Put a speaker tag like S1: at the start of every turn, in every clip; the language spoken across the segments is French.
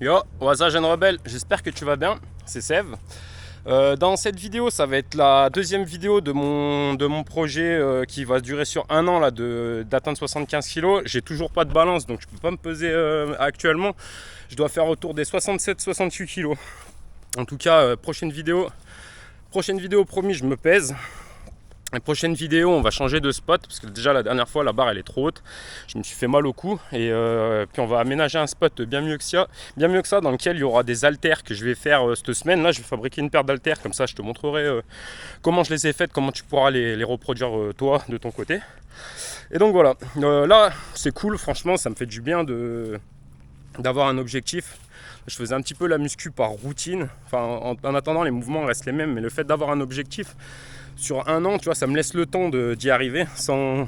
S1: Yo, Waza Jeune Rebelle, j'espère que tu vas bien, c'est Sev. Dans cette vidéo, ça va être la deuxième vidéo de mon projet qui va durer sur un an d'atteindre 75 kg. J'ai toujours pas de balance, donc je peux pas me peser actuellement. Je dois faire autour des 67-68 kg. En tout cas, prochaine vidéo promis, je me pèse. La prochaine vidéo, on va changer de spot parce que déjà la dernière fois la barre elle est trop haute. Je me suis fait mal au cou et puis on va aménager un spot bien mieux que ça dans lequel il y aura des haltères que je vais faire cette semaine. Là, je vais fabriquer une paire d'haltères comme ça, je te montrerai comment je les ai faites, comment tu pourras les reproduire toi de ton côté. Et donc voilà, là c'est cool, franchement, ça me fait du bien d'avoir un objectif. Je faisais un petit peu la muscu par routine. Enfin, en attendant, les mouvements restent les mêmes, mais le fait d'avoir un objectif sur un an, tu vois, ça me laisse le temps d'y arriver sans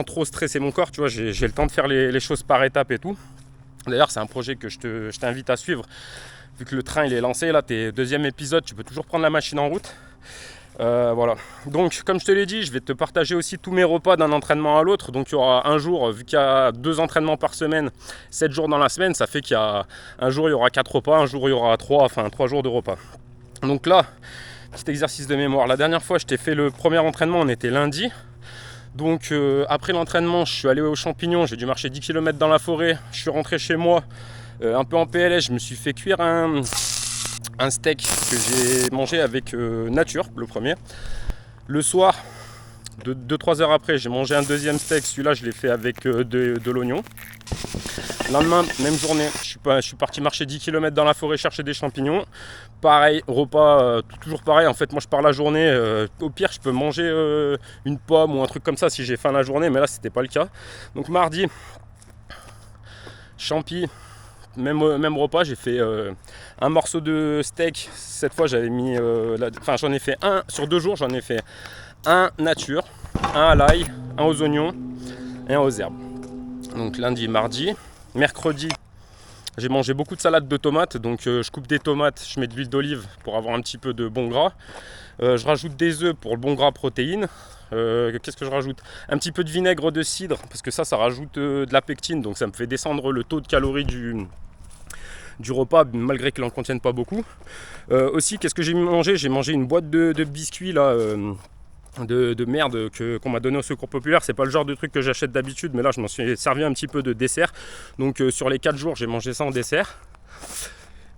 S1: trop stresser mon corps. Tu vois, j'ai le temps de faire les choses par étapes et tout. D'ailleurs, c'est un projet que je t'invite à suivre. Vu que le train il est lancé, là, t'es deuxième épisode, tu peux toujours prendre la machine en route. Voilà. Donc, comme je te l'ai dit, je vais te partager aussi tous mes repas d'un entraînement à l'autre. Donc, il y aura un jour, vu qu'il y a 2 entraînements par semaine, 7 jours dans la semaine, ça fait qu'il y a un jour il y aura 4 repas, un jour il y aura 3 jours de repas. Donc là, petit exercice de mémoire. La dernière fois, je t'ai fait le premier entraînement, on était lundi. Donc après l'entraînement, je suis allé aux champignons, j'ai dû marcher 10 km dans la forêt. Je suis rentré chez moi, un peu en PLS, je me suis fait cuire un steak que j'ai mangé avec nature, le premier. Le soir, 2-3 heures après, j'ai mangé un deuxième steak, celui-là je l'ai fait avec de l'oignon. Lendemain, même journée, je suis parti marcher 10 km dans la forêt chercher des champignons. Pareil, repas, toujours pareil. En fait, moi je pars la journée. Au pire, je peux manger une pomme ou un truc comme ça si j'ai faim la journée, mais là c'était pas le cas. Donc mardi, champi, même repas. J'ai fait un morceau de steak. Cette fois, j'avais mis. J'en ai fait un sur 2 jours. J'en ai fait un nature, un à l'ail, un aux oignons et un aux herbes. Donc lundi, mardi. Mercredi, j'ai mangé beaucoup de salade de tomates, donc je coupe des tomates, je mets de l'huile d'olive pour avoir un petit peu de bon gras. Je rajoute des œufs pour le bon gras protéines. Qu'est-ce que je rajoute? Un petit peu de vinaigre de cidre, parce que ça rajoute de la pectine, donc ça me fait descendre le taux de calories du repas, malgré qu'il n'en contienne pas beaucoup. Aussi, qu'est-ce que j'ai mangé? J'ai mangé une boîte de biscuits là. De merde qu'on m'a donné au Secours Populaire. C'est pas le genre de truc que j'achète d'habitude, mais là je m'en suis servi un petit peu de dessert. Donc sur les 4 jours j'ai mangé ça en dessert.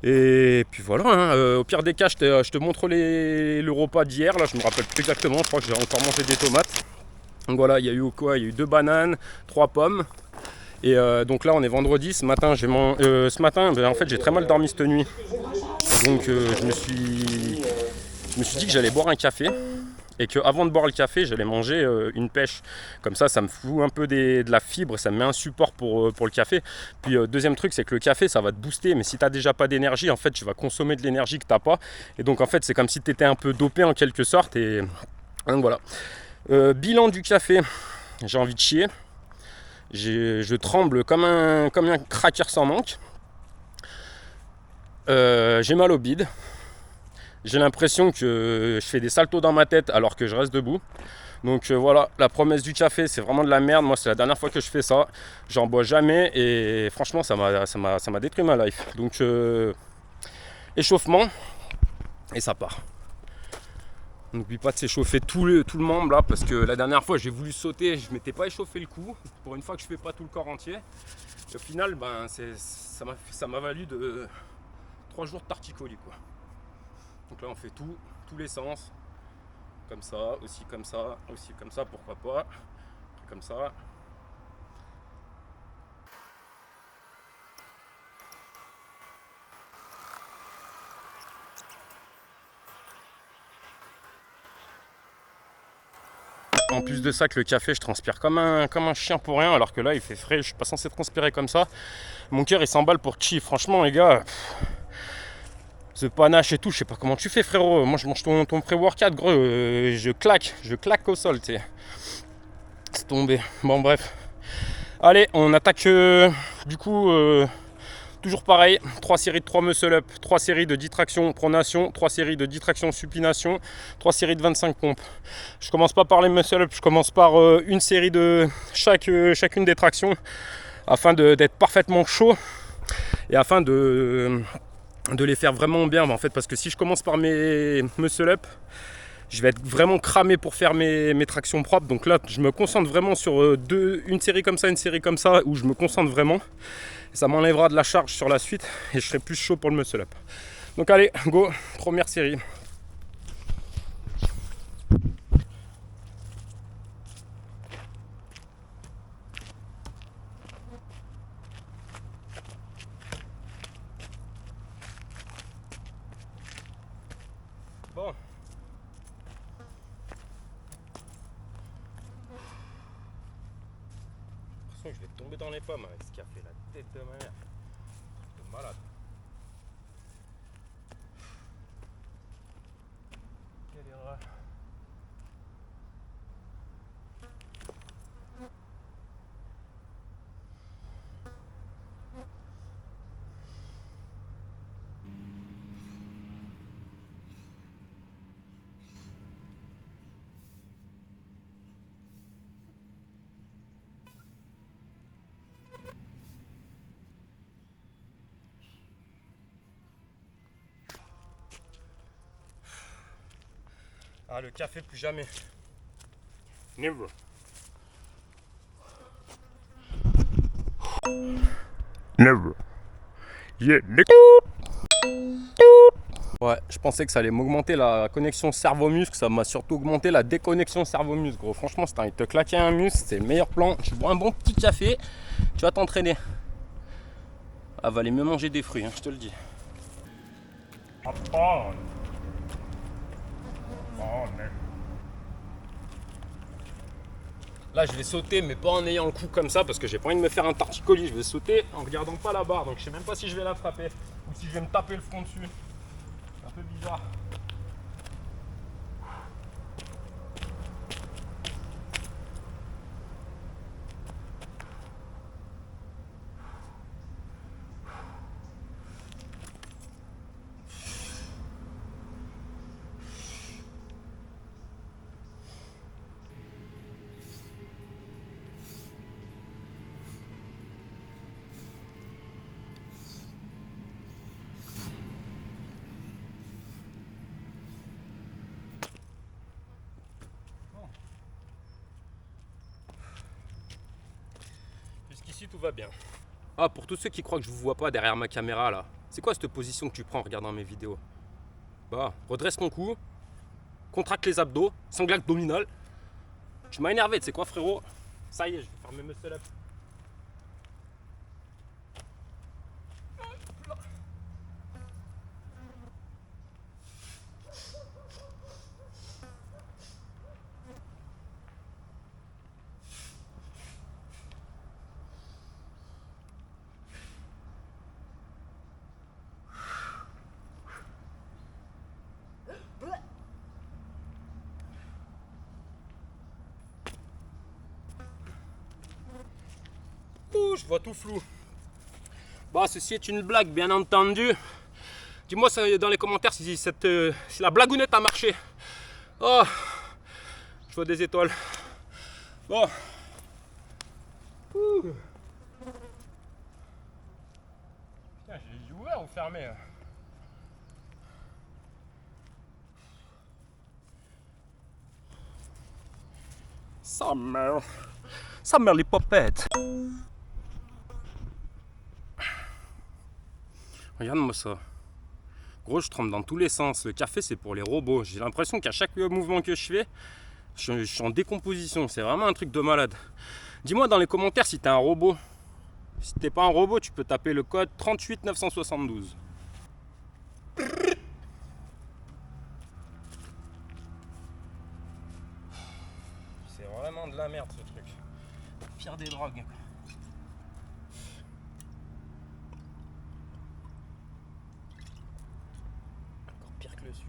S1: Et puis voilà, hein. Au pire des cas je te montre le repas d'hier. Là je me rappelle plus exactement, je crois que j'ai encore mangé des tomates. Donc voilà, il y a eu quoi? Il y a eu 2 bananes, 3 pommes. Et donc là on est vendredi. Ce matin en fait j'ai très mal dormi cette nuit. Donc je me suis dit que j'allais boire un café. Et qu'avant de boire le café, j'allais manger une pêche. Comme ça me fout un peu de la fibre, ça me met un support pour le café. Puis deuxième truc, c'est que le café, ça va te booster. Mais si tu n'as déjà pas d'énergie, en fait, tu vas consommer de l'énergie que tu n'as pas. Et donc, en fait, c'est comme si tu étais un peu dopé en quelque sorte. Et donc, voilà. Bilan du café, j'ai envie de chier. Je tremble comme un cracker sans manque. J'ai mal au bide. J'ai l'impression que je fais des saltos dans ma tête alors que je reste debout. Donc voilà, la promesse du café, c'est vraiment de la merde. Moi, c'est la dernière fois que je fais ça. J'en bois jamais et franchement, ça m'a détruit ma life. Donc échauffement et ça part. N'oublie pas de s'échauffer tout le membre là, parce que la dernière fois, j'ai voulu sauter, je m'étais pas échauffé le cou. Pour une fois que je fais pas tout le corps entier. Et au final, ça m'a valu de 3 jours de torticolis quoi. Donc là on fait tous les sens, comme ça, aussi comme ça, aussi comme ça, pourquoi pas, comme ça. En plus de ça que le café, je transpire comme un chien pour rien, alors que là il fait frais, je suis pas censé transpirer comme ça. Mon cœur il s'emballe pour chi, franchement les gars. Ce panache et tout, je sais pas comment tu fais frérot. Moi je mange ton pré-workout gros, je claque au sol, tu sais. C'est tombé. Bon bref. Allez, on attaque du coup toujours pareil, 3 séries de 3 muscle-up, 3 séries de 10 tractions pronation, 3 séries de 10 tractions supination, 3 séries de 25 pompes. Je commence pas par les muscle-up, je commence par une série de chacune des tractions afin d'être parfaitement chaud. Et afin de les faire vraiment bien, en fait, parce que si je commence par mes muscle-up, je vais être vraiment cramé pour faire mes tractions propres. Donc là, je me concentre vraiment sur une série comme ça, où je me concentre vraiment. Ça m'enlèvera de la charge sur la suite et je serai plus chaud pour le muscle-up. Donc allez, go, première série. Bon. De toute façon, je vais tomber dans les pommes avec ce qui a fait la tête de ma mère. C'est malade. Quelle erreur. Ah, le café, plus jamais. Never. Never. Yeah. Ouais, je pensais que ça allait m'augmenter la connexion cerveau-muscle. Ça m'a surtout augmenté la déconnexion cerveau-muscle, gros. Franchement, si t'as envie de te claquer un muscle, c'est le meilleur plan. Tu bois un bon petit café, tu vas t'entraîner. Ah, va aller mieux manger des fruits, hein, je te le dis. Là, je vais sauter, mais pas en ayant le coup comme ça, parce que j'ai pas envie de me faire un torticolis. Je vais sauter en regardant pas la barre, donc je sais même pas si je vais l'attraper ou si je vais me taper le front dessus. C'est un peu bizarre. Jusqu'ici, tout va bien. Ah, pour tous ceux qui croient que je vous vois pas derrière ma caméra là, c'est quoi cette position que tu prends en regardant mes vidéos? Bah, redresse ton cou, contracte les abdos, sangle abdominal. Tu m'as énervé, tu sais quoi, frérot? Ça y est, je vais faire mes muscle up. Ouh, je vois tout flou. Bah, ceci est une blague, bien entendu. Dis-moi dans les commentaires si la blagounette a marché. Oh, je vois des étoiles. Bon. Ouh. Putain, j'ai les yeux ouverts ou fermés? Ça meurt les popettes. Regarde-moi ça. Gros, je trempe dans tous les sens. Le café, c'est pour les robots. J'ai l'impression qu'à chaque mouvement que je fais, je suis en décomposition. C'est vraiment un truc de malade. Dis-moi dans les commentaires si t'es un robot. Si t'es pas un robot, tu peux taper le code 38 972. C'est vraiment de la merde ce truc. Pire des drogues. Encore pire que le sucre.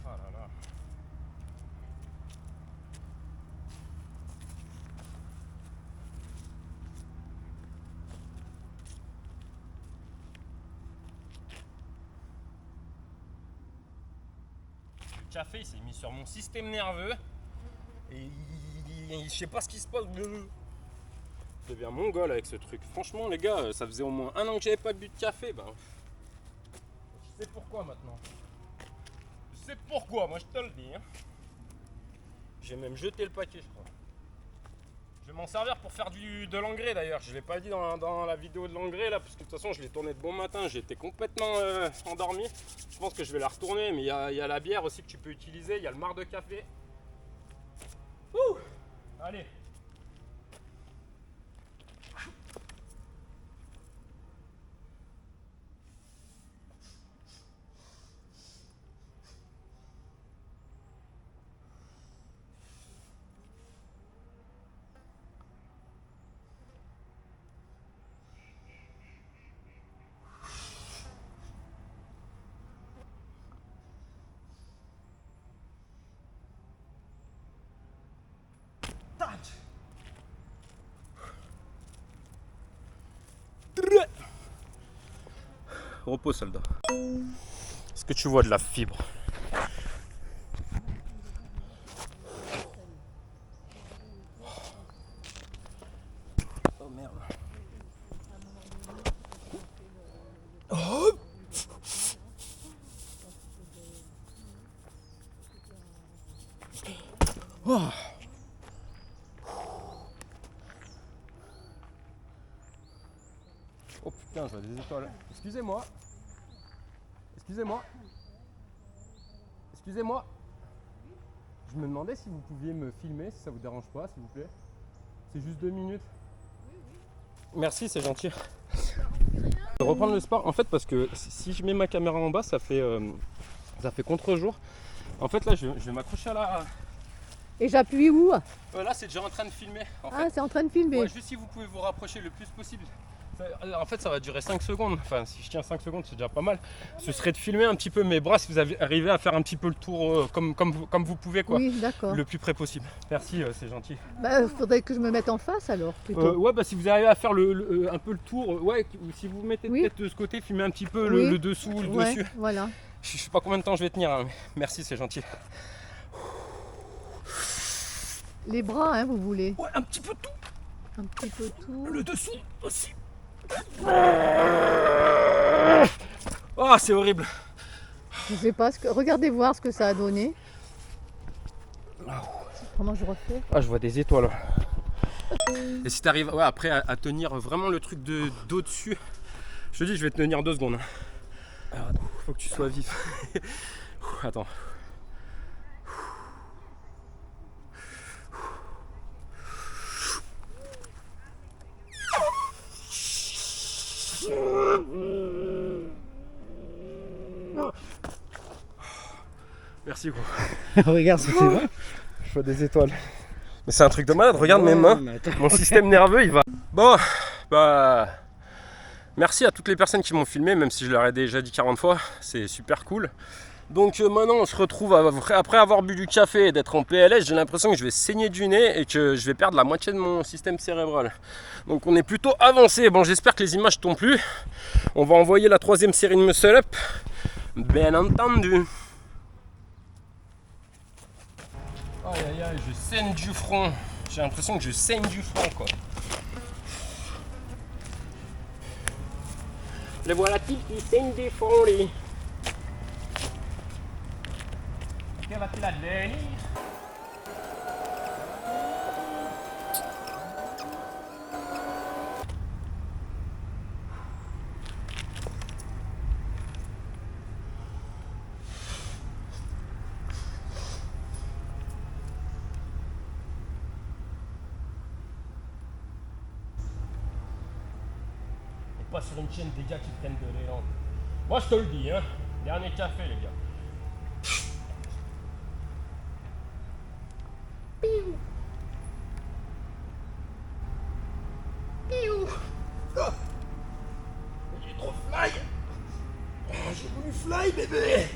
S1: Oh là là. Le café il s'est mis sur mon système nerveux et je sais pas ce qui se passe. Je deviens mongol avec ce truc. Franchement, les gars, ça faisait au moins 1 an que j'avais pas bu de café. Ben, je sais pourquoi maintenant. Je sais pourquoi, moi je te le dis. Hein. J'ai même jeté le paquet, je crois. Je vais m'en servir pour faire de l'engrais d'ailleurs. Je ne l'ai pas dit dans la vidéo de l'engrais là, parce que de toute façon je l'ai tourné de bon matin. J'étais complètement endormi. Je pense que je vais la retourner, mais il y a la bière aussi que tu peux utiliser. Il y a le marc de café. Ouh, allez. Repos, soldat. Est-ce que tu vois de la fibre? Oh merde. Oh. Oh. Oh putain, ça a des étoiles. Excusez-moi. Excusez-moi. Excusez-moi. Je me demandais si vous pouviez me filmer, si ça vous dérange pas, s'il vous plaît. C'est juste 2 minutes. Merci, c'est gentil. Je vais reprendre le sport. En fait, parce que si je mets ma caméra en bas, ça fait contre-jour. En fait, là, je vais m'accrocher à la...
S2: Et j'appuie où?
S1: Là, c'est déjà en train de filmer.
S2: Ah, c'est en train de filmer.
S1: Ouais, juste si vous pouvez vous rapprocher le plus possible. En fait, ça va durer 5 secondes. Enfin, si je tiens 5 secondes, c'est déjà pas mal. Ce serait de filmer un petit peu mes bras si vous arrivez à faire un petit peu le tour comme vous pouvez, quoi.
S2: Oui, d'accord.
S1: Le plus près possible. Merci, c'est gentil.
S2: Bah, faudrait que je me mette en face alors, plutôt.
S1: Ouais, bah si vous arrivez à faire un peu le tour, ouais, si vous mettez peut-être de ce côté, filmez un petit peu le dessous ou le dessus.
S2: Voilà.
S1: Je sais pas combien de temps je vais tenir, hein, mais merci, c'est gentil.
S2: Les bras, hein, vous voulez?
S1: Ouais, un petit peu tout.
S2: Un petit peu tout.
S1: Le dessous aussi. Oh, c'est horrible.
S2: Je sais pas, regardez voir ce que ça a donné. Comment je refais?
S1: Ah, je vois des étoiles. Et si tu arrives après à tenir vraiment le truc d'au-dessus, je te dis, je vais te tenir 2 secondes. Alors, faut que tu sois vif. Attends. Merci gros.
S3: Regarde, c'était bon.
S1: Je vois des étoiles. Mais c'est un truc de malade, regarde mes mains. Mon système nerveux il va. Bon, bah. Merci à toutes les personnes qui m'ont filmé, même si je leur ai déjà dit 40 fois. C'est super cool. Donc maintenant on se retrouve après avoir bu du café et d'être en PLS, j'ai l'impression que je vais saigner du nez et que je vais perdre la moitié de mon système cérébral. Donc on est plutôt avancé. Bon, j'espère que les images tombent plus. On va envoyer la 3e série de Muscle Up. Bien entendu. Aïe aïe aïe, je saigne du front. J'ai l'impression que je saigne du front quoi. Le voilà-t-il qui saigne du front lui. Che va-t-il advenir? Et pas sur une chaîne des gars qui prennent de l'élan. Moi je te le dis, hein. Dernier café les gars. J'ai trop fly. J'ai voulu fly bébé.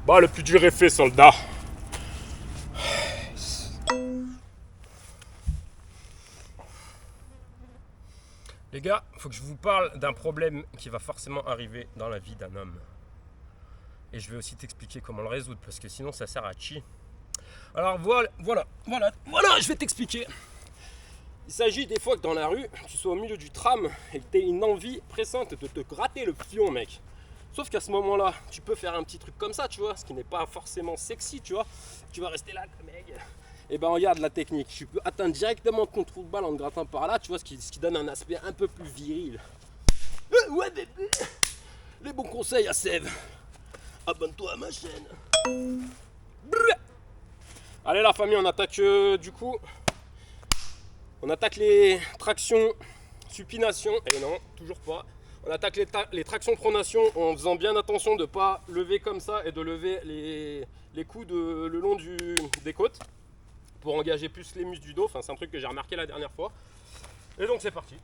S1: Bah le plus dur est fait soldat. Les gars, faut que je vous parle d'un problème qui va forcément arriver dans la vie d'un homme. Et je vais aussi t'expliquer comment le résoudre, parce que sinon ça sert à chi. Alors voilà, je vais t'expliquer. Il s'agit des fois que dans la rue, tu sois au milieu du tram et que tu aies une envie pressante de te gratter le fion, mec. Sauf qu'à ce moment-là, tu peux faire un petit truc comme ça, tu vois, ce qui n'est pas forcément sexy, tu vois. Tu vas rester là, mec. Et ben regarde la technique, tu peux atteindre directement ton trou de balle en te grattant par là, tu vois, ce qui donne un aspect un peu plus viril. Ouais, bébé. Les bons conseils à Sève. Abonne-toi à ma chaîne. Allez la famille, on attaque du coup. On attaque les tractions supination. Et non, toujours pas. On attaque les tractions pronation en faisant bien attention de ne pas lever comme ça et de lever les coudes le long des côtes pour engager plus les muscles du dos. Enfin, c'est un truc que j'ai remarqué la dernière fois. Et donc c'est parti.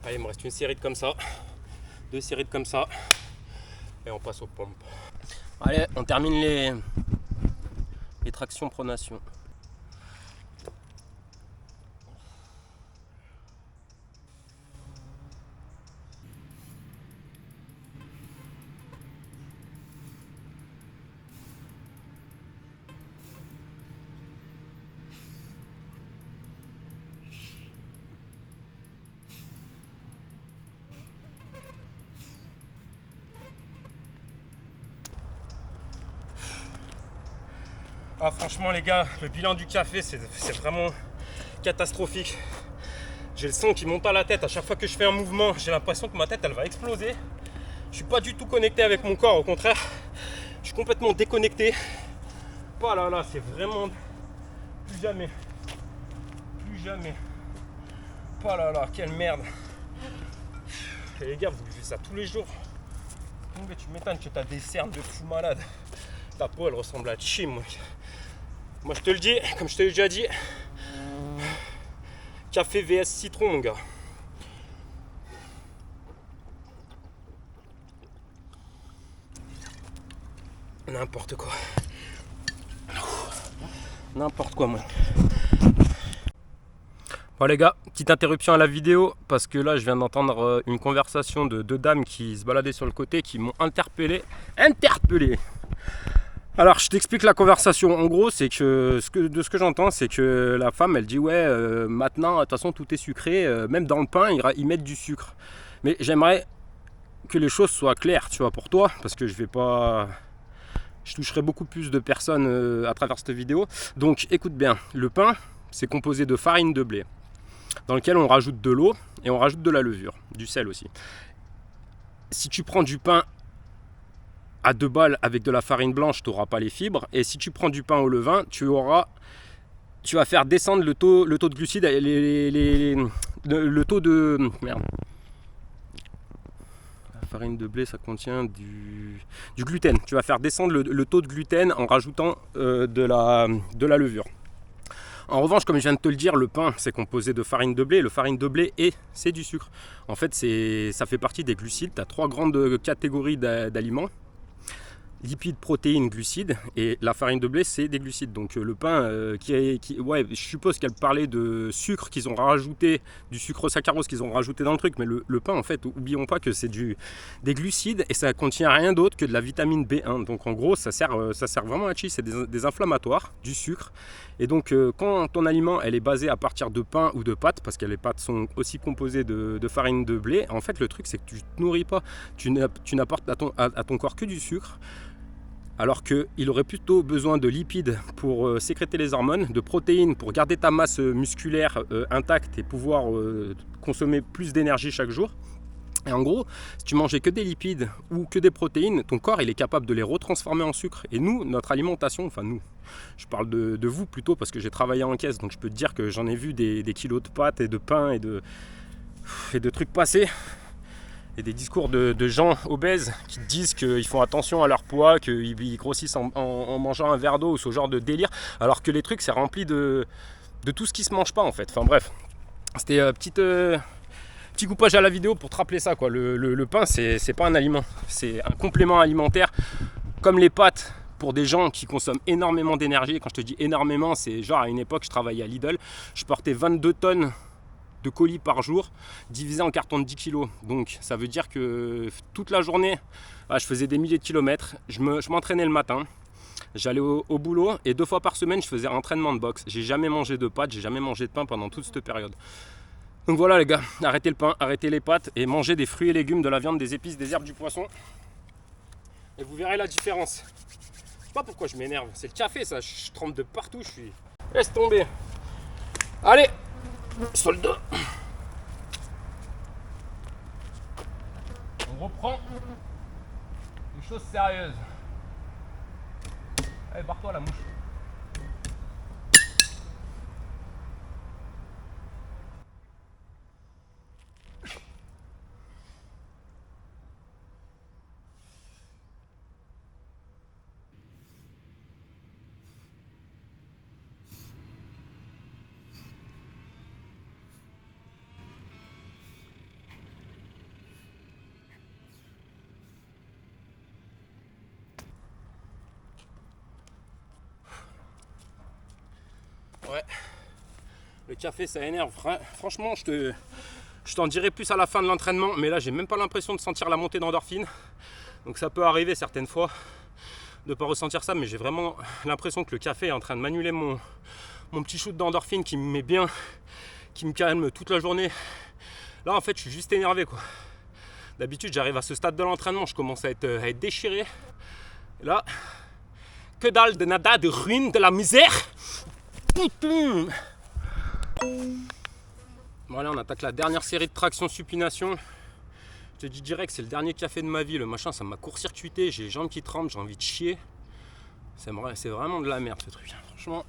S1: Allez, il me reste une série de comme ça, 2 séries de comme ça, et on passe aux pompes. Allez, on termine les tractions pronation. Ah franchement les gars, le bilan du café c'est vraiment catastrophique. J'ai le sang qui monte à la tête à chaque fois que je fais un mouvement, j'ai l'impression que ma tête elle va exploser. Je suis pas du tout connecté avec mon corps, au contraire, je suis complètement déconnecté. Oh là là, c'est vraiment plus jamais. Oh là là, quelle merde. Et les gars, vous vivez ça tous les jours. Mais tu m'étonnes que tu as des cernes de fou malade. Ta peau elle ressemble à Chim. Moi je te le dis, comme je te l'ai déjà dit, café vs citron mon gars. N'importe quoi. N'importe quoi moi. Bon les gars, petite interruption à la vidéo parce que là je viens d'entendre une conversation de 2 dames qui se baladaient sur le côté qui m'ont interpellé. Alors je t'explique la conversation. En gros c'est que de ce que j'entends c'est que la femme elle dit ouais maintenant de toute façon tout est sucré, même dans le pain ils mettent du sucre. Mais j'aimerais que les choses soient claires tu vois pour toi parce que je toucherai beaucoup plus de personnes à travers cette vidéo. Donc écoute bien, le pain c'est composé de farine de blé dans lequel on rajoute de l'eau et on rajoute de la levure, du sel aussi. Si tu prends du pain à 2 balles avec de la farine blanche, tu n'auras pas les fibres. Et si tu prends du pain au levain, tu vas faire descendre le taux de glucides, le taux de... Merde. La farine de blé, ça contient du gluten. Tu vas faire descendre le taux de gluten en rajoutant de la levure. En revanche, comme je viens de te le dire, le pain, c'est composé de farine de blé. Le farine de blé, c'est du sucre. En fait, ça fait partie des glucides. Tu as 3 grandes catégories d'aliments. Lipides, protéines, glucides, et la farine de blé c'est des glucides. Donc le pain ouais, je suppose qu'elle parlait de sucre qu'ils ont rajouté, du sucre saccharose qu'ils ont rajouté dans le truc, mais le pain en fait, oublions pas que c'est des glucides et ça contient rien d'autre que de la vitamine B1. Donc en gros ça sert vraiment à chier, c'est des inflammatoires, du sucre. Et donc quand ton aliment elle est basé à partir de pain ou de pâtes, parce que les pâtes sont aussi composées de farine de blé, en fait le truc c'est que tu te nourris pas, tu n'apportes à ton corps que du sucre. Alors qu'il aurait plutôt besoin de lipides pour sécréter les hormones, de protéines pour garder ta masse musculaire intacte et pouvoir consommer plus d'énergie chaque jour. Et en gros, si tu mangeais que des lipides ou que des protéines, ton corps il est capable de les retransformer en sucre. Et nous, notre alimentation, enfin nous, je parle de vous plutôt parce que j'ai travaillé en caisse, donc je peux te dire que j'en ai vu des kilos de pâtes et de pain et de trucs passer. et des discours de gens obèses qui te disent qu'ils font attention à leur poids, qu'ils grossissent en mangeant un verre d'eau ou ce genre de délire, alors que les trucs c'est rempli de tout ce qui se mange pas en fait. Enfin bref, c'était petit coupage à la vidéo pour te rappeler ça quoi. Le pain c'est pas un aliment, c'est un complément alimentaire comme les pâtes pour des gens qui consomment énormément d'énergie. Quand je te dis énormément, c'est genre à une époque je travaillais à Lidl, je portais 22 tonnes de colis par jour divisé en cartons de 10 kg. Donc ça veut dire que toute la journée je faisais des milliers de kilomètres, je m'entraînais le matin, j'allais au boulot et 2 fois par semaine je faisais un entraînement de boxe. J'ai jamais mangé de pâtes, j'ai jamais mangé de pain pendant toute cette période. Donc voilà les gars, arrêtez le pain, arrêtez les pâtes et mangez des fruits et légumes, de la viande, des épices, des herbes, du poisson et vous verrez la différence. Je sais pas pourquoi je m'énerve, c'est le café ça, je trempe de partout, je suis... Laisse tomber. Allez, soldat. On reprend les choses sérieuses. Allez, barre-toi la mouche. Ouais, le café ça énerve. Franchement, je t'en dirai plus à la fin de l'entraînement, mais là j'ai même pas l'impression de sentir la montée d'endorphine. Donc ça peut arriver certaines fois de pas ressentir ça, mais j'ai vraiment l'impression que le café est en train de m'annuler mon petit shoot d'endorphine qui me met bien, qui me calme toute la journée. Là en fait je suis juste énervé quoi. D'habitude j'arrive à ce stade de l'entraînement, je commence à être déchiré. Et là, que dalle, de nada, de ruine, de la misère. Putain. Bon allez, on attaque la dernière série de traction supination. Je te dis direct, c'est le dernier café de ma vie. Le machin, ça m'a court-circuité. J'ai les jambes qui tremblent, j'ai envie de chier. C'est vraiment de la merde ce truc. Franchement,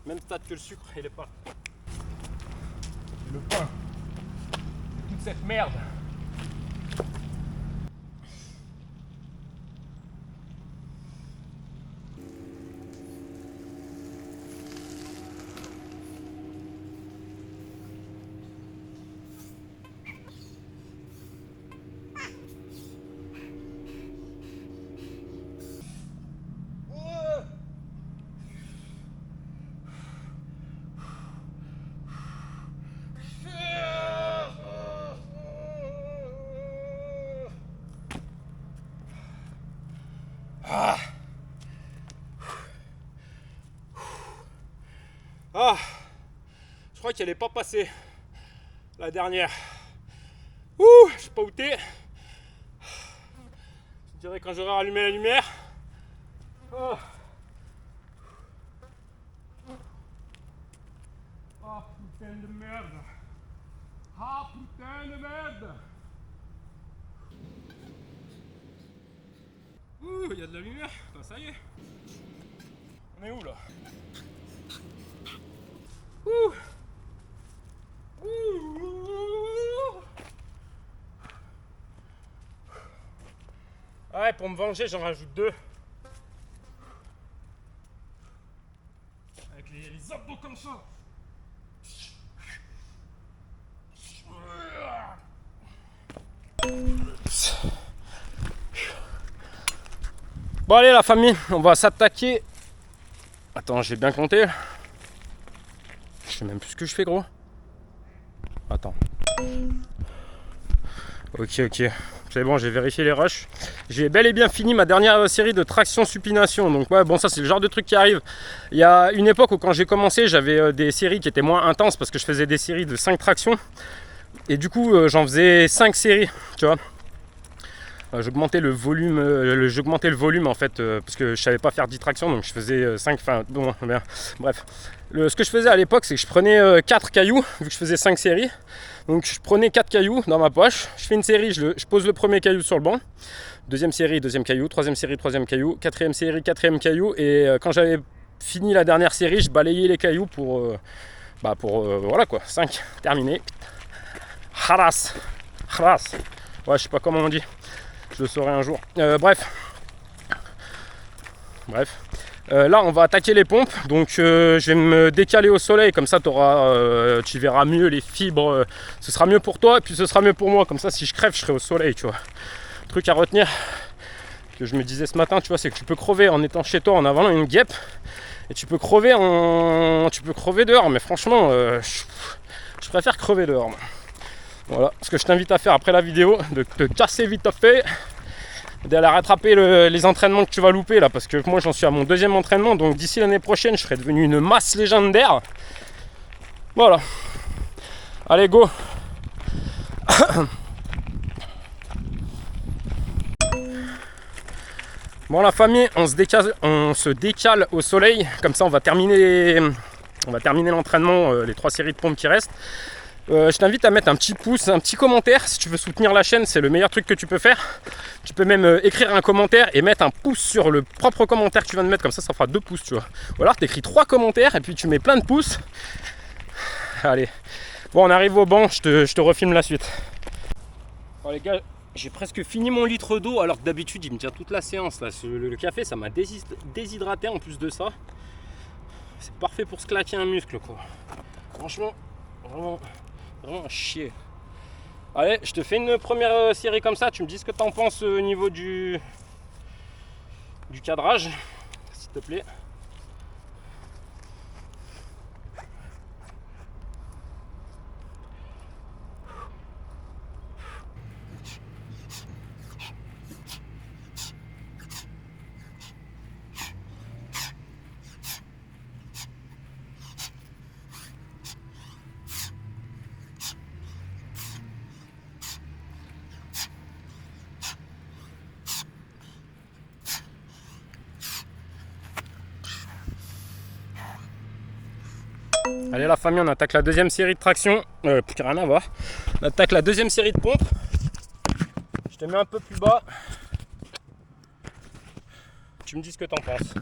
S1: même stade que le sucre, il est pas. Le pain. Toute cette merde. Ah, je crois qu'elle n'est pas passée, la dernière. Ouh, je sais pas où t'es. Je dirais quand j'aurai rallumé la lumière. Oh. Ah, putain de merde. Ah, putain de merde. Ouh, il y a de la lumière. Ben, ça y est. On est où là? Ouh. Ouais, pour me venger, j'en rajoute 2. Avec les abdos comme ça. Bon allez la famille, on va s'attaquer. Attends, j'ai bien compté. Je sais même plus ce que je fais gros. Attends. Ok. C'est bon, j'ai vérifié les rushs. J'ai bel et bien fini ma dernière série de traction supination. Donc ouais, bon ça c'est le genre de truc qui arrive. Il y a une époque où quand j'ai commencé, j'avais des séries qui étaient moins intenses parce que je faisais des séries de 5 tractions. Et du coup, j'en faisais 5 séries, tu vois. J'augmentais le volume en fait parce que je savais pas faire 10 tractions, donc je faisais 5, enfin bon, bien, bref. Ce que je faisais à l'époque, c'est que je prenais 4 cailloux, vu que je faisais 5 séries. Donc je prenais 4 cailloux dans ma poche, je fais une série, je pose le premier caillou sur le banc, deuxième série, deuxième caillou, troisième série, troisième caillou, quatrième série, quatrième caillou, et quand j'avais fini la dernière série, je balayais les cailloux pour voilà quoi, 5, terminé. Haras. Ouais, je sais pas comment on dit. Je le saurai un jour. Bref. Là, on va attaquer les pompes. Donc, je vais me décaler au soleil. Comme ça, tu verras mieux les fibres. Ce sera mieux pour toi et puis ce sera mieux pour moi. Comme ça, si je crève, je serai au soleil, tu vois. Truc à retenir que je me disais ce matin, tu vois, c'est que tu peux crever en étant chez toi en avalant une guêpe. Et tu peux crever dehors. Mais franchement, je préfère crever dehors. Moi. Voilà. Ce que je t'invite à faire après la vidéo, de te casser vite fait. D'aller rattraper les entraînements que tu vas louper là, parce que moi j'en suis à mon 2e entraînement, donc d'ici l'année prochaine je serai devenu une masse légendaire. Voilà, allez go. Bon la famille, on se décale au soleil, comme ça on va terminer l'entraînement, les 3 séries de pompes qui restent. Je t'invite à mettre un petit pouce, un petit commentaire si tu veux soutenir la chaîne, c'est le meilleur truc que tu peux faire. Tu peux même écrire un commentaire et mettre un pouce sur le propre commentaire que tu viens de mettre, comme ça ça fera 2 pouces, tu vois. Ou alors tu écris 3 commentaires et puis tu mets plein de pouces. Allez, bon on arrive au banc, je te refilme la suite. Bon les gars, j'ai presque fini mon litre d'eau alors que d'habitude il me tient toute la séance là. Le café ça m'a déshydraté en plus de ça. C'est parfait pour se claquer un muscle quoi. Franchement, vraiment à chier. Allez, je te fais une première série comme ça, tu me dis ce que tu en penses au niveau du cadrage, s'il te plaît. Allez la famille, on attaque la 2e série de traction, plus rien à voir. On attaque la 2e série de pompes. Je te mets un peu plus bas. Tu me dis ce que t'en penses.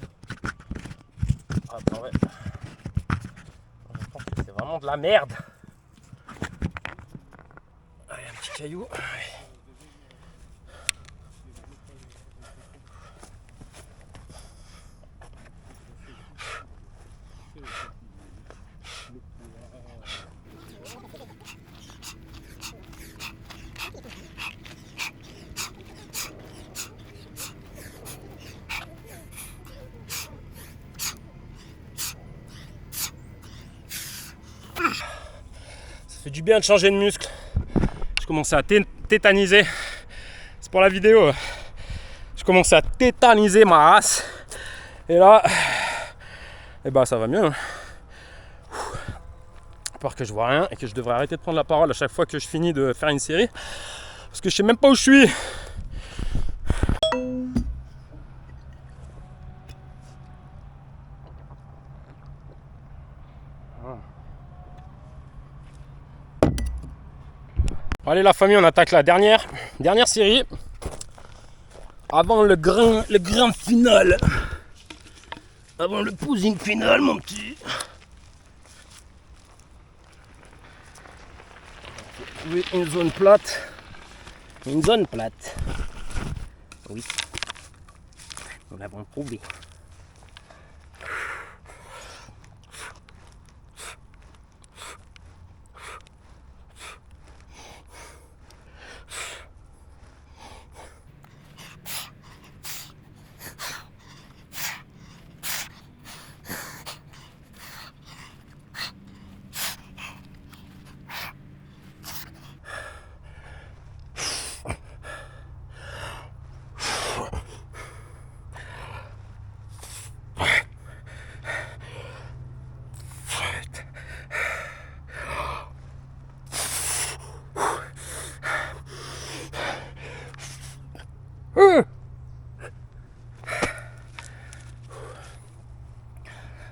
S1: Ah bah ouais. Je pense que c'est vraiment de la merde. Allez, un petit caillou. Ça fait du bien de changer de muscle. Je commençais à tétaniser. C'est pour la vidéo. Je commençais à tétaniser ma race. Et là, et bah ça va mieux. À part que je vois rien et que je devrais arrêter de prendre la parole à chaque fois que je finis de faire une série. Parce que je sais même pas où je suis. Allez la famille, on attaque la dernière série. Avant le grand final. Avant le posing final mon petit. Oui, une zone plate. Une zone plate. Oui. Nous l'avons prouvé.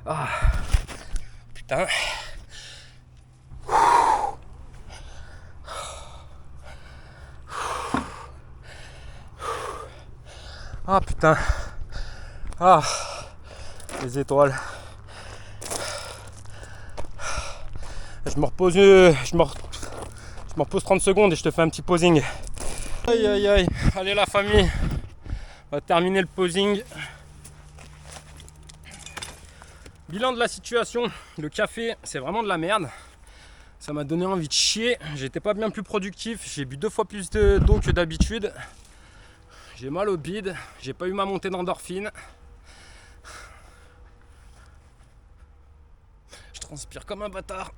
S1: Ah, putain. Ah putain. Ah, les étoiles. Je me repose 30 secondes et je te fais un petit posing. Aïe aïe aïe. Allez la famille, on va terminer le posing. Bilan de la situation, le café c'est vraiment de la merde. Ça m'a donné envie de chier, j'étais pas bien plus productif, j'ai bu 2 fois plus d'eau que d'habitude. J'ai mal au bide, j'ai pas eu ma montée d'endorphine. Je transpire comme un bâtard.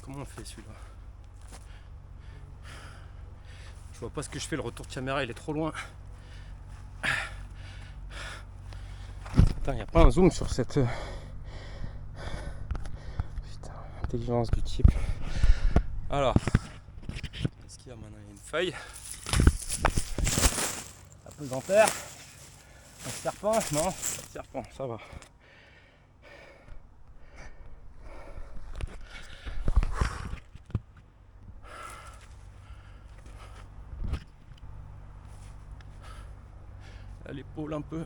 S1: Comment on fait celui-là? Je vois pas ce que je fais, le retour de caméra il est trop loin. Putain, y a pas un zoom sur cette... Putain, intelligence du type. Alors, qu'est-ce qu'il y a maintenant? Il y a une feuille. La pesanteur. Un serpent? Non, serpent, ça va. À l'épaule un peu.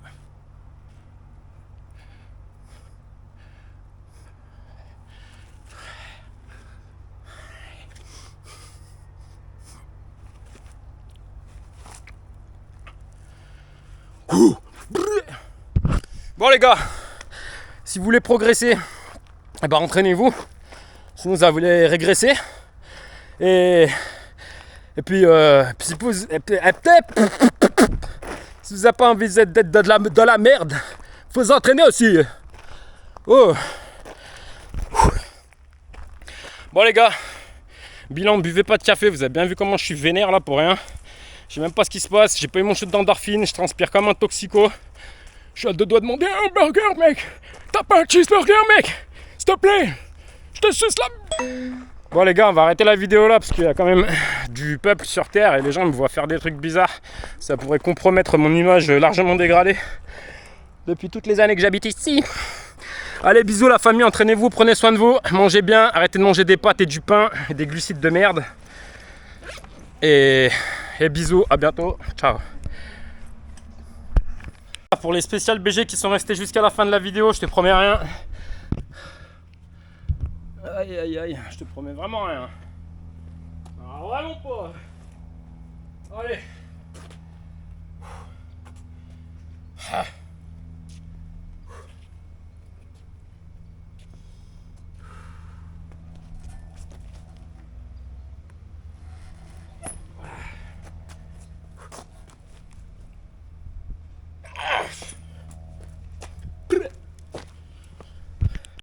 S1: Bon les gars, si vous voulez progresser, eh ben entraînez-vous, sinon vous allez régresser. Et puis, si vous n'avez pas envie d'être de la merde, faut s'entraîner aussi. Oh. Bon les gars, bilan, buvez pas de café, vous avez bien vu comment je suis vénère là pour rien. Je sais même pas ce qui se passe, j'ai pas eu mon shoot d'endorphine, je transpire comme un toxico. Je suis à 2 doigts de demander un burger, mec. T'as pas un cheeseburger, mec? S'il te plaît, je te suce là. Bon les gars, on va arrêter la vidéo là parce qu'il y a quand même du peuple sur Terre et les gens me voient faire des trucs bizarres. Ça pourrait compromettre mon image largement dégradée depuis toutes les années que j'habite ici. Allez, bisous la famille, entraînez-vous, prenez soin de vous, mangez bien, arrêtez de manger des pâtes et du pain et des glucides de merde. Et bisous, à bientôt, ciao. Pour les spéciales BG qui sont restés jusqu'à la fin de la vidéo, je te promets rien. Aïe aïe aïe, je te promets vraiment rien. Alors, allons pas. Allez.